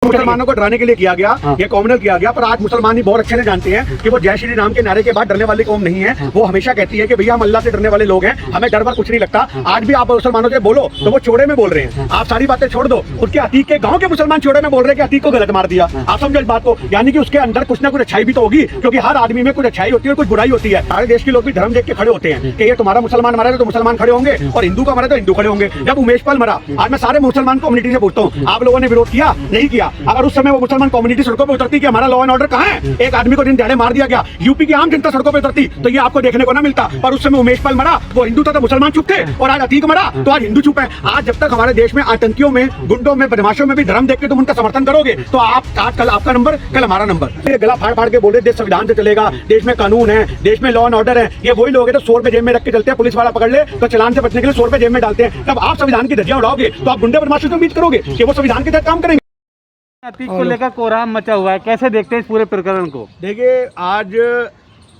मुसलमानों को डराने के लिए किया गया, ये कॉमनल किया गया। पर आज मुसलमान ही बहुत अच्छे से जानते हैं कि वो जय श्री राम के नारे के बाद डरने वाली कौम नहीं है। वो हमेशा कहती है कि भैया हम अल्लाह से डरने वाले लोग हैं, हमें डर वर कुछ नहीं लगता। आज भी आप मुसलमानों से बोलो तो वो चोड़े में बोल रहे हैं। आप सारी बातें छोड़ दो, उसके अतीक के गाँव के मुसलमान चोड़े में बोल रहे हैं कि अतीक को गलत मार दिया। आप समझो इस बात को, यानी कि उसके अंदर कुछ ना कुछ अच्छाई भी तो होगी, क्योंकि हर आदमी में कुछ अच्छाई होती है और कुछ बुराई होती है। सारे देश के लोग भी धर्म देख के खड़े होते हैं कि ये तुम्हारा मुसलमान मरा तो मुसलमान खड़े होंगे और हिंदू का मरा तो हिंदू खड़े होंगे। जब उमेश पाल मरा, आज मैं सारे मुसलमान कम्युनिटी से पूछता हूँ, आप लोगों ने विरोध किया? नहीं किया। अगर उस समय वो मुसलमान कम्युनिटी सड़कों पे उतरती कि हमारा लॉ एंड ऑर्डर कहाँ है, एक आदमी को दिन दहाड़े मार दिया गया, यूपी की आम जनता सड़कों पे उतरती तो ये आपको देखने को ना मिलता। पर उस समय उमेश पाल मरा, वो हिंदू था तो मुसलमान चुप थे, और आज अतीक मरा तो आज हिंदू चुप है। आज जब तक हमारे देश में आतंकियों में, गुंडों में, बदमाशों में भी धर्म देख के तुम उनका समर्थन करोगे तो आप आज कल आपका नंबर, कल हमारा नंबर। ये गला फाड़ फाड़ के बोल रहे देश संविधान से चलेगा, देश में कानून है, देश में लॉ एंड ऑर्डर है। ये वही लोग हैं तो 100 रुपए जेब में रख के चलते हैं, पुलिस वाला पकड़ ले तो चलान से बचने के लिए 100 रुपए जेब में डालते हैं। जब आप संविधान की धज्जियां उड़ाओगे तो आप गुंडे बदमाशों से उम्मीद करोगे कि वो संविधान के तहत काम करेंगे। अतीक को लेकर कोहराम मचा हुआ है, कैसे देखते हैं इस पूरे प्रकरण को? देखिए, आज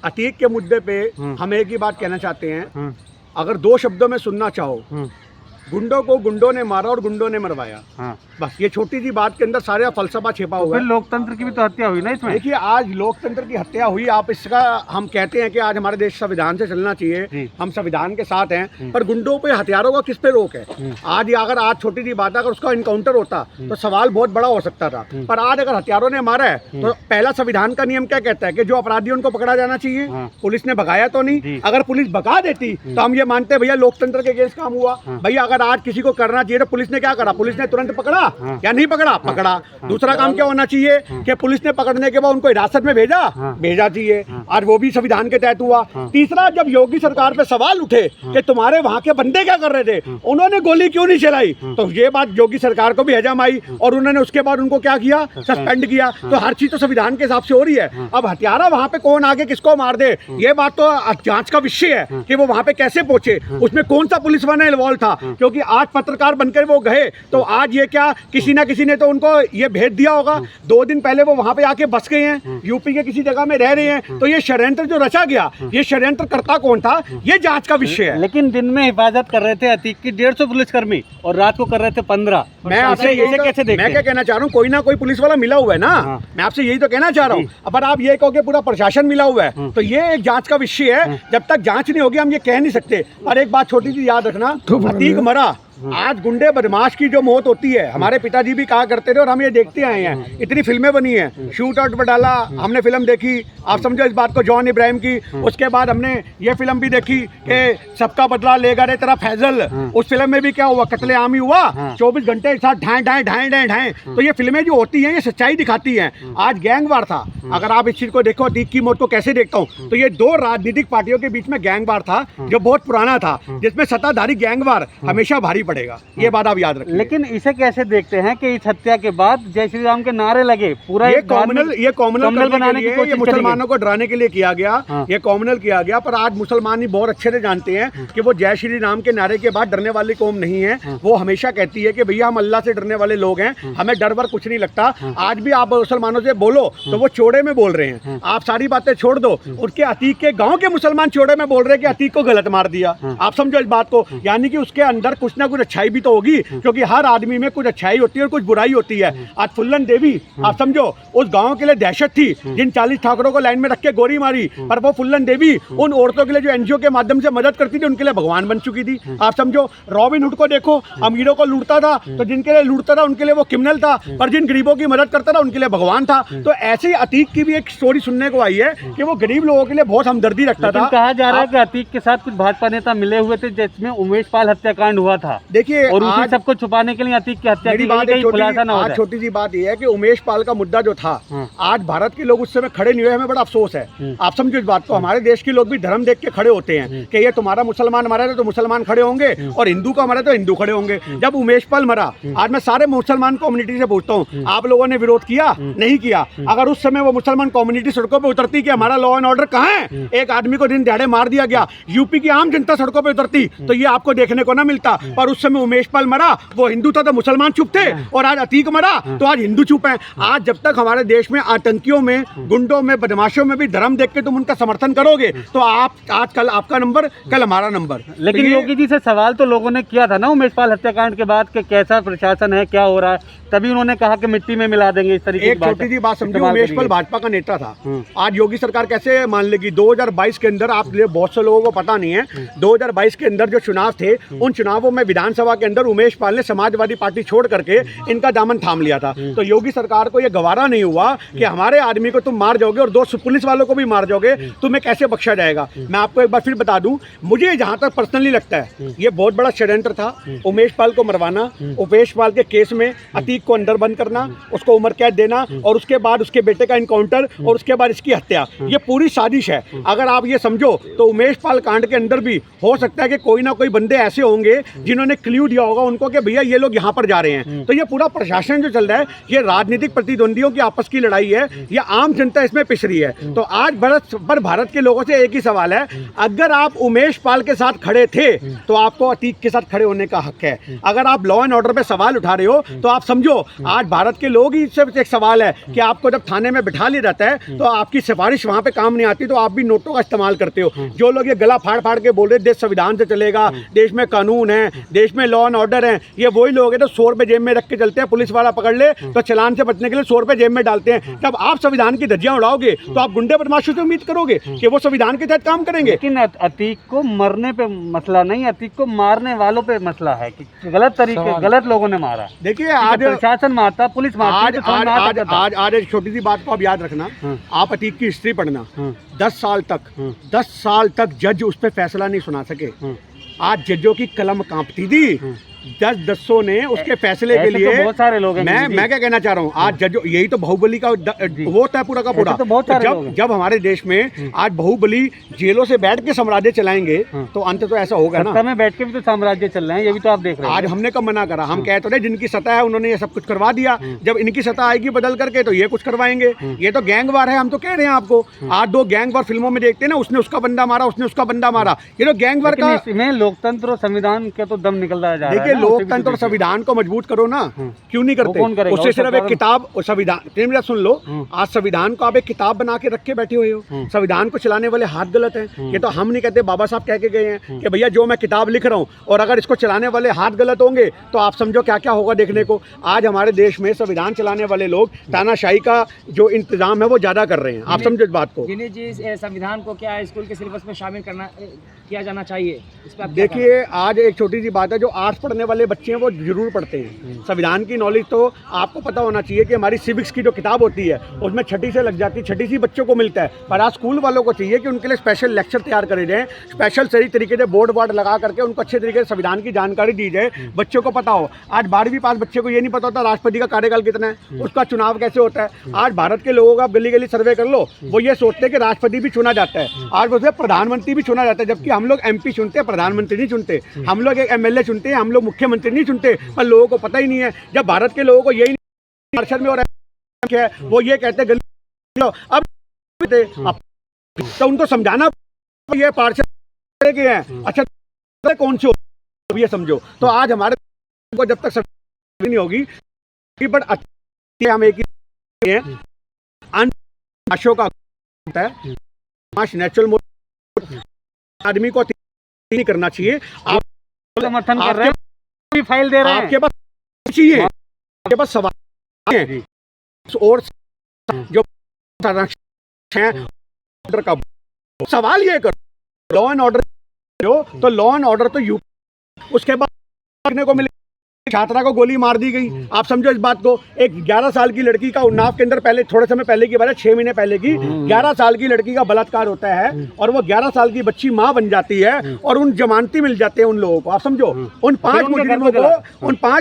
अतीक के मुद्दे पे हम एक ही बात कहना चाहते हैं, अगर 2 शब्दों में सुनना चाहो, गुंडों को गुंडों ने मारा और गुंडों ने मरवाया। बस ये छोटी सी बात के अंदर सारा फलसफा छिपा हुआ है। लोकतंत्र की भी तो हत्या हुई ना इसमें। देखिए, आज लोकतंत्र की हत्या हुई, आप इसका हम कहते हैं कि आज हमारे देश संविधान से चलना चाहिए, हम संविधान के साथ हैं, पर गुंडों पे, हथियारों का किस पे रोक है? आज अगर आज छोटी सी बात, अगर उसका इनकाउंटर होता तो सवाल बहुत बड़ा हो सकता था। पर आज अगर हथियारों ने मारा है तो पहला संविधान का नियम क्या कहता है कि जो अपराधी उनको पकड़ा जाना चाहिए। पुलिस ने भगाया तो नहीं, अगर पुलिस भगा देती तो हम ये मानते हैं भैया लोकतंत्र के अगेंस्ट काम हुआ। भैया अगर आज किसी को करना चाहिए तो पुलिस ने क्या करा? पुलिस ने तुरंत पकड़ा या नहीं पकड़ा? पकड़ा। दूसरा काम क्या होना चाहिए कि पुलिस ने पकड़ने के बाद उनको हिरासत में भेजा चाहिए, आज वो भी संविधान के तहत हुआ। तीसरा, जब योगी सरकार पे सवाल उठे कि तुम्हारे वहां के बंदे क्या कर रहे थे, उन्होंने गोली क्यों नहीं चलाई, तो ये बात योगी सरकार को भी हजम आई और उन्होंने उसके बाद उनको क्या किया? सस्पेंड किया। तो हर चीज तो संविधान के हिसाब से हो रही है। अब हत्यारा वहां पे कौन आगे किसको मार दे, ये बात तो जांच का विषय है कि वो वहां पे कैसे पहुंचे, उसमें कौन सा पुलिस वाला इन्वॉल्व था। क्योंकि आज पत्रकार बनकर वो गए तो आज ये क्या, किसी ना किसी ने तो उनको ये भेज दिया होगा। 2 दिन पहले वो वहां पे आके बस गए हैं, यूपी के किसी जगह में रह रहे हैं, तो ये षड्यंत्र जो रचा गया, ये षड्यंत्र करता कौन था, ये जांच का विषय है। लेकिन दिन में हिफाजत कर रहे थे अतीक की 150 पुलिसकर्मी और रात को कर रहे थे 15। मैं आपसे यही कैसे देखते हैं? मैं क्या कहना चाह रहा हूँ, कोई ना कोई पुलिस वाला मिला हुआ है ना। मैं आपसे यही तो कहना चाह रहा हूँ। पर आप ये कहो कि पूरा प्रशासन मिला हुआ है, तो ये एक जांच का विषय है। जब तक जांच नहीं होगी हम ये कह नहीं सकते। और एक बात छोटी सी याद रखना, अतीक मरा, आज गुंडे बदमाश की जो मौत होती है, हमारे पिताजी भी कहा करते थे और हम ये देखते आए हैं, इतनी फिल्में बनी हैं, शूट आउट पर डाला, हमने फिल्म देखी, आप समझो इस बात को, जॉन इब्राहिम की। उसके बाद हमने ये फिल्म भी देखी कि सबका बदला लेगा रे तेरा फैजल। उस फिल्म में भी क्या हुआ? कत्लेआम ही हुआ, 24 घंटे साथ ढाएं ढाएं ढाएं ढाएं ढाएं। तो ये फिल्में जो होती हैं ये सच्चाई दिखाती हैं। आज गैंगवार था, अगर आप इस चीज को देखो, अतीक की मौत को कैसे देखता हूँ, तो ये 2 राजनीतिक पार्टियों के बीच में गैंगवार था जो बहुत पुराना था, जिसमें सत्ताधारी गैंगवार हमेशा भारी पड़ेगा, ये बात आप याद रखिए। लेकिन इसे कैसे देखते हैं कि इस हत्या के बाद जय श्री राम के नारे लगे, पूरा ये कॉमनल बनाने की कोशिश, मुसलमानों को डराने के लिए किया गया, ये कॉमनल किया गया। पर आज मुसलमान ही बहुत अच्छे से जानते हैं कि वो जय श्री राम के नारे के बाद डरने वाली कौम नहीं है। वो हमेशा कहती है कि भैया हम अल्लाह से डरने वाले लोग हैं, हमें डर वर कुछ नहीं लगता। आज भी आप मुसलमानों से बोलो तो वो चोड़े में बोल रहे हैं। आप सारी बातें छोड़ दो, उसके अतीक के गाँव के मुसलमान चोड़े में बोल रहे हैं कि अतीक को गलत मार दिया। आप समझो इस बात को, यानी कि उसके अंदर कुछ ना कुछ अच्छाई भी तो होगी, क्योंकि हर आदमी में कुछ अच्छाई होती है और कुछ बुराई होती है। आज फुल्लन देवी, आप समझो, उस गांव के लिए दहशत थी, जिन 40 ठाकुरों को लाइन में रख के गोली मारी, पर वो फुल्लन देवी उन औरतों के लिए जो एनजीओ के माध्यम से मदद करती थी, उनके लिए भगवान बन चुकी थी। आप समझो, रॉबिन हुड को देखो, अमीरों को लूटता था तो जिनके लिए लूटता था उनके लिए वो क्रिमिनल था, पर जिन गरीबों की मदद करता था उनके लिए भगवान था। तो ऐसे ही अतीक की भी एक स्टोरी सुनने को आई है कि वो गरीब लोगों के लिए बहुत हमदर्दी रखता था। कहा जा रहा है कि अतीक के साथ कुछ भाजपा नेता मिले हुए थे, जिसमें उमेश पाल हत्याकांड हुआ था। देखिए, और उसी सबको छुपाने के लिए अतीक की हत्या की गई, खुलासा ना हो जाए। छोटी सी बात यह है कि उमेश पाल का मुद्दा जो था, आज भारत के लोग उस समय खड़े नहीं हुए, हमें बड़ा अफसोस है। आप समझो इस बात को, हमारे देश के लोग भी धर्म देख के खड़े होते हैं कि ये तुम्हारा मुसलमान मरा तो मुसलमान खड़े होंगे और हिंदू का मरा तो हिंदू खड़े होंगे। जब उमेश पाल मरा, आज मैं सारे मुसलमान कम्युनिटी से पूछता हूँ, आप लोगों ने विरोध किया? नहीं किया। अगर उस समय वो मुसलमान कम्युनिटी सड़कों पे उतरती कि हमारा लॉ एंड ऑर्डर कहाँ है, एक आदमी को दिन दहाड़े मार दिया गया, यूपी की आम जनता सड़कों पे उतरती तो ये आपको देखने को ना मिलता। पर उस उस समय उमेश पाल मरा वो हिंदू था तो मुसलमान चुप थे, और आज अतीक मरा तो आज हिंदू चुप हैं। आज जब तक हमारे देश में आतंकियों में, गुंडों में, बदमाशों में भी धर्म देख के तुम उनका समर्थन करोगे तो आप आज कल आपका नंबर, कल हमारा नंबर। लेकिन योगी जी से सवाल तो लोगों ने किया था ना उमेश पाल हत्याकांड के बाद कि कैसा प्रशासन है, क्या हो रहा है, तभी उन्होंने कहा कि मिट्टी में मिला देंगे इस तरीके की एक छोटी सी बात समझिए, उमेश पाल भाजपा का नेता था, आज योगी सरकार कैसे मान लेगी? 2022 के अंदर, आप बहुत से लोगों को पता नहीं है, 2022 के अंदर जो चुनाव थे उन चुनावों में विधानसभा के अंदर उमेश पाल ने समाजवादी पार्टी छोड़ करके इनका दामन थाम लिया था। तो योगी सरकार को यह गवारा नहीं हुआ कि हमारे आदमी को तुम मार जाओगे और 2 पुलिस वालों को भी मार जाओगे, तुम्हें कैसे बख्शा जाएगा? मैं आपको एक बार फिर बता दूं, मुझे जहां तक पर्सनली लगता है ये बहुत बड़ा षड्यंत्र था उमेश पाल को मरवाना, उमेश पाल के केस में अतीक को अंदर बंद करना, उसको उम्र कैद देना और उसके बाद उसके बेटे का इनकाउंटर और उसके बाद इसकी हत्या, ये पूरी साजिश है। अगर आप ये समझो तो उमेश पाल कांड के अंदर भी हो सकता है कि कोई ना कोई बंदे ऐसे होंगे जिन्होंने क्ल्यू दिया होगा उनको कि भैया ये लोग यहाँ पर जा रहे हैं। तो ये पूरा प्रशासन जो चल रहा है ये राजनीतिक प्रतिद्वंदियों की आपस की लड़ाई है, ये आम जनता इसमें पिस रही है। तो आज भारत के लोगों से एक ही सवाल है, अगर आप उमेश पाल के साथ खड़े थे तो आपको अतीक के साथ खड़े होने का हक है। अगर आप लॉ एंड ऑर्डर पे सवाल उठा रहे हो तो आप समझो आज भारत के लोग ही से एक सवाल है कि आपको जब थाने में बिठा लिया जाता है तो आपकी सिफारिश वहां पे काम नहीं आती, तो आप भी नोटों का इस्तेमाल करते हो। जो लोग ये गला फाड़ फाड़ के बोल रहे देश संविधान से चलेगा, देश में कानून है, देश में लॉ एंड ऑर्डर है, ये वही लोग हैं जो 100 रुपए जेब में रख के चलते हैं, पुलिस वाला पकड़ ले तो चलान से बचने के लिए 100 रुपए जेब में डालते हैं। जब आप संविधान की धज्जियां उड़ाओगे तो आप गुंडे बदमाशों से उम्मीद करोगे कि वो संविधान के तहत काम करेंगे। लेकिन अतीक को मरने पे मसला नहीं, अतीक को मारने वालों पे मसला है कि गलत तरीके, गलत लोगों ने मारा। देखिए आज प्रशासन मारता, पुलिस मारती, आज एक छोटी सी बात को आप याद रखना, आप अतीक की हिस्ट्री पढ़ना, 10 साल तक जज उस पर फैसला नहीं सुना सके। आज जजों की कलम कांपती थी, जजों ने उसके फैसले के लिए, तो बहुत सारे लोग हैं। मैं क्या कहना चाह रहा हूँ, आज जज, यही तो बाहुबली का वो होता है पूरा का पूरा। तो बहुत सारे लोग जब हमारे देश में आज बाहुबली जेलों से बैठ के साम्राज्य चलाएंगे तो अंत तो ऐसा होगा ना। में बैठ के भी तो साम्राज्य चल रहे हैं, ये भी तो आप देख रहे हैं। आज हमने कब मना करा, हम कहते रहे जिनकी सत्ता है उन्होंने ये सब कुछ करवा दिया, जब इनकी सत्ता आएगी बदल करके तो ये कुछ करवाएंगे। ये तो गैंगवार है, हम तो कह रहे हैं आपको। आज 2 गैंगवार फिल्मों में देखते हैं ना, उसने उसका बंदा मारा, उसने उसका बंदा मारा, ये तो गैंगवार का। इसमें लोकतंत्र और संविधान का तो दम निकल रहा है। देखिए लोकतंत्र और संविधान को मजबूत करो ना, क्यों नहीं करते? उससे सिर्फ एक किताब और संविधान, सुन लो, आज संविधान को आप एक किताब बना के रख के बैठे हुए हो, संविधान को चलाने वाले हाथ गलत हैं। ये तो हम नहीं कहते, बाबा साहब कह के गए हैं कि भैया जो मैं किताब लिख रहा हूँ और अगर इसको चलाने वाले हाथ गलत होंगे तो आप समझो क्या क्या होगा देखने को। आज हमारे देश में संविधान चलाने वाले लोग तानाशाही का जो इंतजाम है वो ज्यादा कर रहे हैं, आप समझो इस बात को। जी संविधान को क्या स्कूल के सिलेबस में शामिल किया जाना चाहिए? देखिए आज एक छोटी सी बात है, जो आर्ट्स पढ़ने वाले बच्चे हैं वो जरूर पढ़ते हैं। संविधान की नॉलेज तो आपको पता होना चाहिए कि हमारी सिविक्स की जो किताब होती है उसमें 6ठी से लग जाती है, 6ठी से बच्चों को मिलता है। पर आज स्कूल वालों को चाहिए कि उनके लिए स्पेशल लेक्चर तैयार करे जाएं, स्पेशल सही तरीके से बोर्ड लगा करके उनको अच्छे तरीके से संविधान की जानकारी दी जाए, बच्चों को पता हो। आज 12वीं पास बच्चे को ये नहीं पता होता राष्ट्रपति का कार्यकाल कितना है, उसका चुनाव कैसे होता है। आज भारत के लोगों का गली गली सर्वे कर लो, वो ये सोचते हैं कि राष्ट्रपति भी चुना जाता है, आज उसमें प्रधानमंत्री भी चुना जाता है, जबकि हम लोग MP चुनते हैं, प्रधानमंत्री नहीं चुनते। हम लोग एक MLA चुनते हैं, हम लोग मुख्यमंत्री नहीं चुनते। पर लोगों को पता ही नहीं है। जब भारत के लोगों को यही पार्षद में और वो ये कहते गली अब तो उनको समझाना ये पार्षद के हैं, अच्छा कौन से हो ये समझो। तो आज हमारे को जब तक नहीं होगी, बट हम एक ही हैं का होता है, नेचुरल आदमी को नहीं करना चाहिए। आप समर्थन कर रहे हैं, फाइल दे रहे हैं, आपके पास चाहिए, आपके पास सवाल है और जो ऑर्डर का सवाल ये करो, लॉ एंड ऑर्डर तो लॉ एंड ऑर्डर तो उसके बाद देखने को मिले छात्रा को गोली मार दी गई। आप समझो इस बात को, एक 11 साल की लड़की का उन्नाव के अंदर पहले थोड़े समय पहले की बात है, 6 महीने पहले की, 11 साल की लड़की का बलात्कार होता है और वो 11 साल की बच्ची मां बन जाती है और उन जमानती मिल जाते हैं उन लोगों को। आप समझो उन 5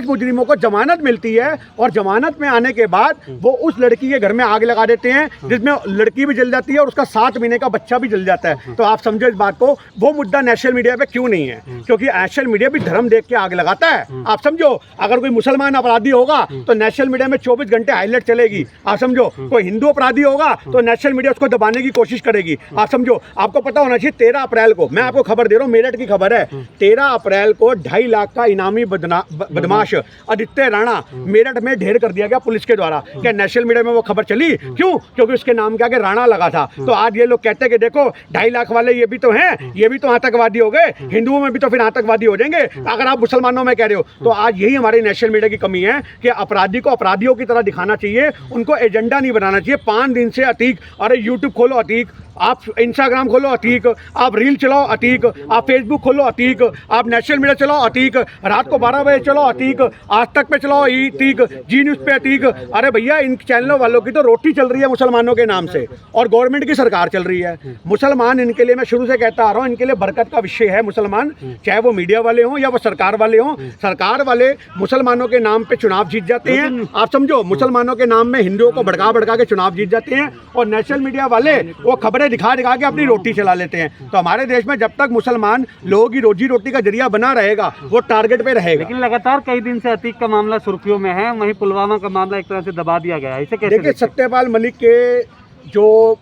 मुजरिमों को जमानत मिलती है और जमानत में आने के बाद वो उस लड़की के घर में आग लगा देते हैं, जिसमें लड़की भी जल जाती है और उसका 7 महीने का बच्चा भी जल जाता है। तो आप समझो इस बात को, वो मुद्दा नेशनल मीडिया पे क्यों नहीं है? क्योंकि नेशनल मीडिया भी धर्म देख के आग लगाता है। आप समझो अगर कोई मुसलमान अपराधी होगा तो नेशनल मीडिया में 24 घंटे हाईलाइट चलेगी, आप समझो। कोई हिंदू अपराधी होगा तो नेशनल मीडिया उसको दबाने की कोशिश करेगी, आप समझो। आपको पता होना चाहिए 13 अप्रैल को, मैं आपको खबर दे रहा हूँ, मेरठ की खबर है, 13 अप्रैल को 2.5 लाख का इनामी बदमाश आदित्य राणा मेरठ में ढेर कर दिया गया पुलिस के द्वारा। क्या नेशनल मीडिया में वो खबर चली? क्यों? क्योंकि उसके नाम के आगे राणा लगा था। तो आज ये लोग कहते हैं कि देखो 2.5 लाख वाले ये भी तो हैं, ये भी तो आतंकवादी हो गए, हिंदुओं में भी तो फिर आतंकवादी हो जाएंगे अगर आप मुसलमानों में कह रहे हो। तो आज यही हमारे नेशनल मीडिया की कमी है कि अपराधी को अपराधियों की तरह दिखाना चाहिए, उनको एजेंडा नहीं बनाना चाहिए। 5 दिन से अतीक, अरे यूट्यूब खोलो अतीक, आप इंस्टाग्राम खोलो अतीक, आप रील चलाओ अतीक, आप फेसबुक खोलो अतीक, आप नेशनल मीडिया चलाओ अतीक, रात को 12 बजे चलो अतीक, आज तक पे चलाओ अतीक, जी न्यूज़ पे अतीक। अरे भैया इन चैनलों वालों की तो रोटी चल रही है मुसलमानों के नाम से, और गवर्नमेंट की सरकार चल रही है। मुसलमान इनके लिए, मैं शुरू से कहता आ रहा हूँ, इनके लिए बरकत का विषय है मुसलमान, चाहे वो मीडिया वाले हों या वो सरकार वाले हों। सरकार वाले मुसलमानों के नाम पे चुनाव जीत जाते हैं, आप समझो, मुसलमानों के नाम में हिंदुओं को भड़का भड़का के चुनाव जीत जाते हैं, और नेशनल मीडिया वाले वो खबरें दिखा दिखा के अपनी रोटी चला लेते हैं। तो हमारे देश में जब तक मुसलमान लोगों की रोजी रोटी का जरिया बना रहेगा, वो टारगेट पे रहेगा। लेकिन लगातार कई दिन से अतीक का मामला सुर्खियों में है, वहीं पुलवामा का मामला एक तरह से दबा दिया गया है, इसे कैसे देखिए, सत्यपाल मलिक के जो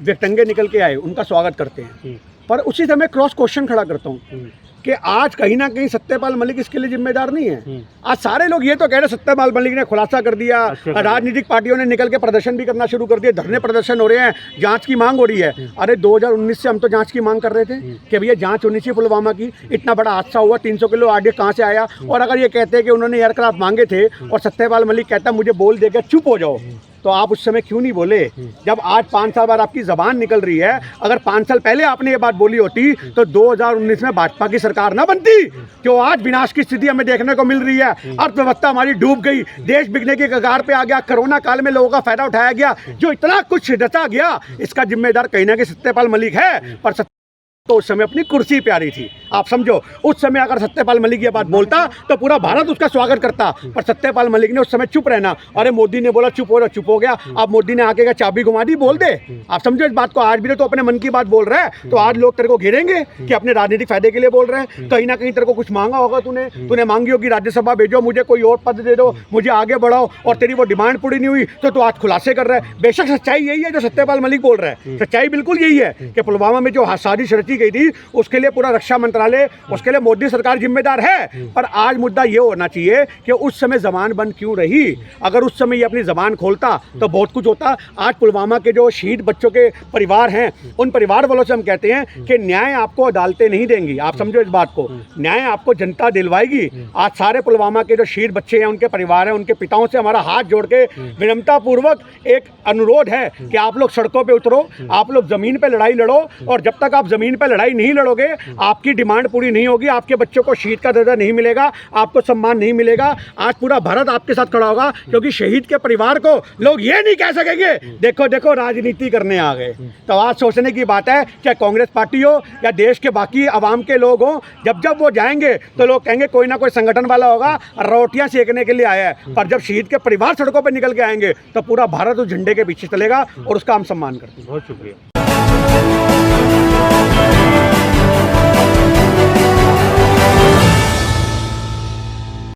व्यक्तंगे निकल के आए उनका स्वागत करते हैं, पर उसी समय क्रॉस क्वेश्चन खड़ा करता हूँ कि आज कहीं ना कहीं सत्यपाल मलिक इसके लिए जिम्मेदार नहीं है। आज सारे लोग ये तो कह रहे सत्यपाल मलिक ने खुलासा कर दिया, राजनीतिक पार्टियों ने निकल के प्रदर्शन भी करना शुरू कर दिया, धरने प्रदर्शन हो रहे हैं, जांच की मांग हो रही है। अरे 2019 से हम तो जांच की मांग कर रहे थे कि भैया जांच होनी चाहिए पुलवामा की, इतना बड़ा हादसा हुआ, 300 किलो आगे कहाँ से आया। और अगर ये कहते हैं कि उन्होंने एयरक्राफ्ट मांगे थे और सत्यपाल मलिक कहता मुझे बोल देगा चुप हो जाओ, तो आप उस समय क्यों नहीं बोले? जब आज 5 साल बाद आपकी जबान निकल रही है, अगर 5 साल पहले आपने ये बात बोली होती तो 2019 में भाजपा की सरकार ना बनती। क्यों आज विनाश की स्थिति हमें देखने को मिल रही है, अर्थव्यवस्था हमारी डूब गई, देश बिकने की कगार पे आ गया, कोरोना काल में लोगों का फायदा उठाया गया, जो इतना कुछ रचा गया, इसका जिम्मेदार कहीं ना कहीं सत्यपाल मलिक है। पर तो उस समय अपनी कुर्सी प्यारी थी, आप समझो। उस समय अगर सत्यपाल मलिक ये बात बोलता तो पूरा भारत उसका स्वागत करता, पर सत्यपाल मलिक ने उस समय चुप रहना। अरे मोदी ने बोला चुप हो रहा, चुप हो गया। अब मोदी ने आके का चाबी घुमा दी, बोल दे, आप समझो इस बात को। आज भी तो अपने मन की बात बोल रहा है, तो आज लोग तेरे को घेरेंगे कि अपने राजनीतिक फायदे के लिए बोल रहे हैं। कहीं ना कहीं तेरे को कुछ मांगा होगा, तूने मांगी होगी राज्यसभा भेजो, मुझे कोई और पद दे दो, मुझे आगे बढ़ाओ, और तेरी वो डिमांड पूरी नहीं हुई तो तू आज खुलासे कर रहा है। बेशक सच्चाई यही है जो सत्यपाल मलिक बोल रहा है, सच्चाई बिल्कुल यही है कि पुलवामा में जो साजिश रची गई थी उसके लिए पूरा रक्षा मंत्रालय, उसके लिए मोदी सरकार जिम्मेदार है। पर आज मुद्दा ये होना चाहिए कि उस समय जबान बंद क्यों रही। अगर उस समय ये अपनी जबान खोलता तो बहुत कुछ होता। आज पुलवामा के जो शहीद बच्चों के परिवार हैं, उन परिवार वालों से हम कहते हैं कि न्याय आपको अदालतें नहीं देंगी, आप समझो इस बात को, न्याय आपको जनता दिलवाएगी। आज सारे पुलवामा के जो शहीद बच्चे हैं, उनके परिवार हैं, उनके पिताओं से हमारा हाथ जोड़ के विनम्रता पूर्वक एक अनुरोध है कि आप लोग सड़कों पे उतरो, आप लोग जमीन पे लड़ाई लड़ो, और जब तक आप जमीन पे लड़ाई नहीं लड़ोगे, आपकी डिमांड पूरी नहीं होगी, आपके बच्चों को शहीद का दर्जा नहीं मिलेगा, आपको सम्मान नहीं मिलेगा। आज पूरा भारत आपके साथ खड़ा होगा, क्योंकि शहीद के परिवार को लोग ये नहीं कह सकेंगे देखो देखो राजनीति करने आ गए। तो आज सोचने की बात है, चाहे कांग्रेस पार्टी हो या देश के बाकी आवाम के लोग हों, जब जब वो जाएंगे तो लोग कहेंगे कोई ना कोई संगठन वाला होगा, रोटियां सेकने के लिए आया है। पर जब शहीद के परिवार सड़कों पर निकल के आएंगे तो पूरा भारत उस झंडे के पीछे चलेगा, और उसका हम सम्मान करते हैं। बहुत शुक्रिया।